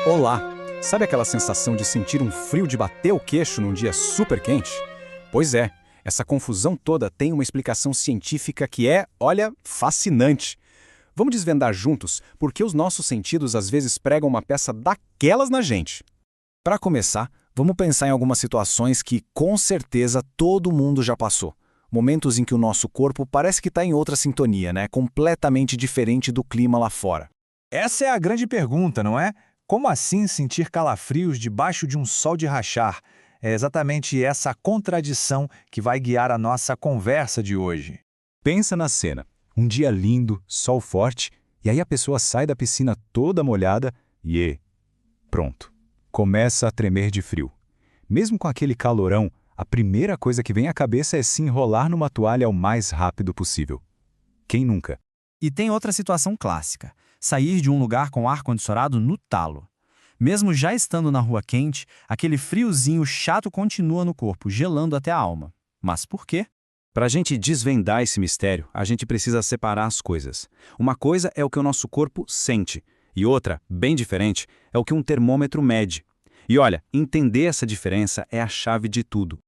Olá! Sabe aquela sensação de sentir um frio de bater o queixo num dia super quente? Pois é, essa confusão toda tem uma explicação científica que é, olha, fascinante. Vamos desvendar juntos por que os nossos sentidos às vezes pregam uma peça daquelas na gente. Para começar, vamos pensar em algumas situações que, com certeza, todo mundo já passou. Momentos em que o nosso corpo parece que está em outra sintonia, né? Completamente diferente do clima lá fora. Essa é a grande pergunta, não é? Como assim sentir calafrios debaixo de um sol de rachar? É exatamente essa contradição que vai guiar a nossa conversa de hoje. Pensa na cena. Um dia lindo, sol forte, e aí a pessoa sai da piscina toda molhada e pronto. Começa a tremer de frio. Mesmo com aquele calorão, a primeira coisa que vem à cabeça é se enrolar numa toalha o mais rápido possível. Quem nunca? E tem outra situação clássica: sair de um lugar com ar-condicionado no talo. Mesmo já estando na rua quente, aquele friozinho chato continua no corpo, gelando até a alma. Mas por quê? Para a gente desvendar esse mistério, a gente precisa separar as coisas. Uma coisa é o que o nosso corpo sente, e outra, bem diferente, é o que um termômetro mede. E olha, entender essa diferença é a chave de tudo.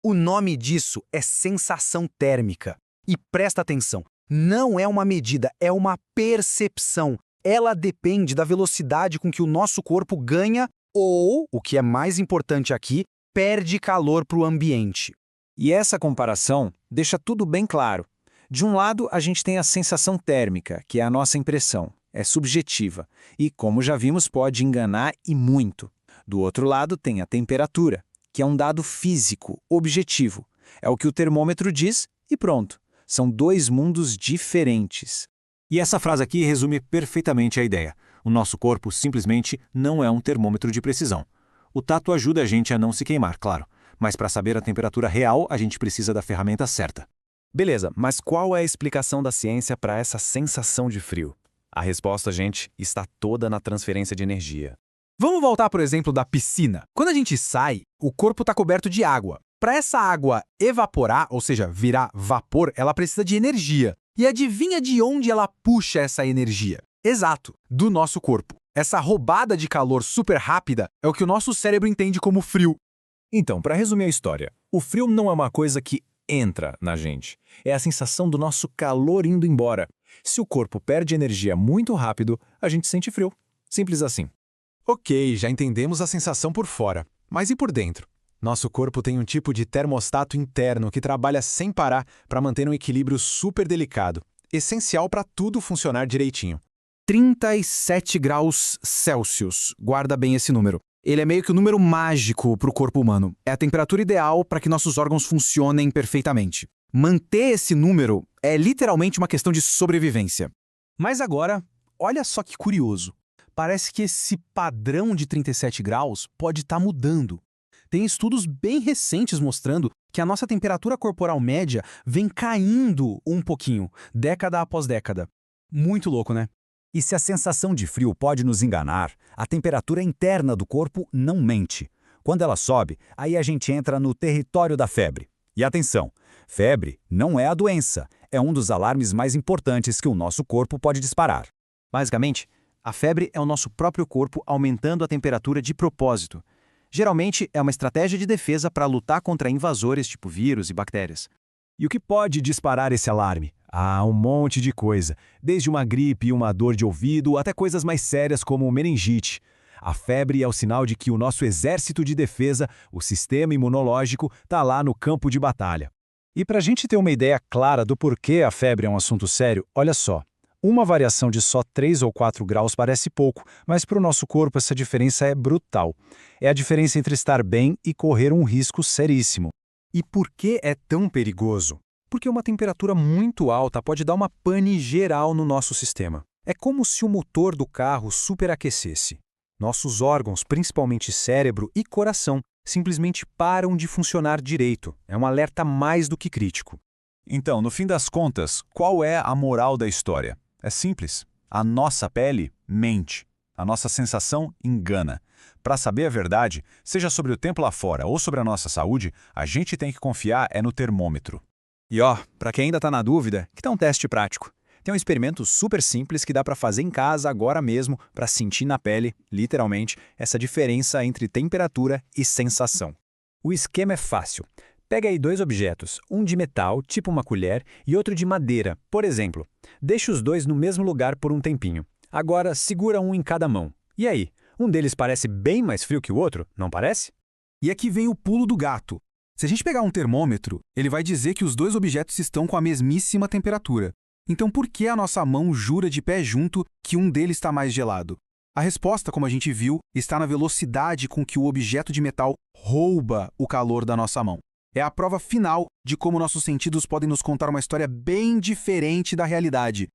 O nome disso é sensação térmica. E presta atenção, não é uma medida, é uma percepção. Ela depende da velocidade com que o nosso corpo ganha ou, o que é mais importante aqui, perde calor para o ambiente. E essa comparação deixa tudo bem claro. De um lado, a gente tem a sensação térmica, que é a nossa impressão. É subjetiva e, como já vimos, pode enganar e muito. Do outro lado, tem a temperatura, que é um dado físico, objetivo. É o que o termômetro diz e pronto. São dois mundos diferentes. E essa frase aqui resume perfeitamente a ideia. O nosso corpo simplesmente não é um termômetro de precisão. O tato ajuda a gente a não se queimar, claro. Mas para saber a temperatura real, a gente precisa da ferramenta certa. Beleza, mas qual é a explicação da ciência para essa sensação de frio? A resposta, gente, está toda na transferência de energia. Vamos voltar para o exemplo da piscina. Quando a gente sai, o corpo está coberto de água. Para essa água evaporar, ou seja, virar vapor, ela precisa de energia. E adivinha de onde ela puxa essa energia? Exato, do nosso corpo. Essa roubada de calor super rápida é o que o nosso cérebro entende como frio. Então, para resumir a história, o frio não é uma coisa que entra na gente. É a sensação do nosso calor indo embora. Se o corpo perde energia muito rápido, a gente sente frio. Simples assim. Ok, já entendemos a sensação por fora. Mas e por dentro? Nosso corpo tem um tipo de termostato interno que trabalha sem parar para manter um equilíbrio super delicado, essencial para tudo funcionar direitinho. 37 graus Celsius. Guarda bem esse número. Ele é meio que o número mágico para o corpo humano. É a temperatura ideal para que nossos órgãos funcionem perfeitamente. Manter esse número é literalmente uma questão de sobrevivência. Mas agora, olha só que curioso. Parece que esse padrão de 37 graus pode estar mudando. Tem estudos bem recentes mostrando que a nossa temperatura corporal média vem caindo um pouquinho, década após década. Muito louco, né? E se a sensação de frio pode nos enganar, a temperatura interna do corpo não mente. Quando ela sobe, aí a gente entra no território da febre. E atenção, febre não é a doença, é um dos alarmes mais importantes que o nosso corpo pode disparar. Basicamente, a febre é o nosso próprio corpo aumentando a temperatura de propósito. Geralmente, é uma estratégia de defesa para lutar contra invasores tipo vírus e bactérias. E o que pode disparar esse alarme? Ah, um monte de coisa, desde uma gripe e uma dor de ouvido até coisas mais sérias como meningite. A febre é o sinal de que o nosso exército de defesa, o sistema imunológico, está lá no campo de batalha. E para a gente ter uma ideia clara do porquê a febre é um assunto sério, olha só. Uma variação de só 3 ou 4 graus parece pouco, mas para o nosso corpo essa diferença é brutal. É a diferença entre estar bem e correr um risco seríssimo. E por que é tão perigoso? Porque uma temperatura muito alta pode dar uma pane geral no nosso sistema. É como se o motor do carro superaquecesse. Nossos órgãos, principalmente cérebro e coração, simplesmente param de funcionar direito. É um alerta mais do que crítico. Então, no fim das contas, qual é a moral da história? É simples. A nossa pele mente. A nossa sensação engana. Para saber a verdade, seja sobre o tempo lá fora ou sobre a nossa saúde, a gente tem que confiar no termômetro. E para quem ainda está na dúvida, que tal um teste prático? Tem um experimento super simples que dá para fazer em casa agora mesmo para sentir na pele, literalmente, essa diferença entre temperatura e sensação. O esquema é fácil. Pega aí 2 objetos, um de metal, tipo uma colher, e outro de madeira, por exemplo. Deixa os 2 no mesmo lugar por um tempinho. Agora, segura um em cada mão. E aí? Um deles parece bem mais frio que o outro, não parece? E aqui vem o pulo do gato. Se a gente pegar um termômetro, ele vai dizer que os 2 objetos estão com a mesmíssima temperatura. Então por que a nossa mão jura de pé junto que um deles está mais gelado? A resposta, como a gente viu, está na velocidade com que o objeto de metal rouba o calor da nossa mão. É a prova final de como nossos sentidos podem nos contar uma história bem diferente da realidade.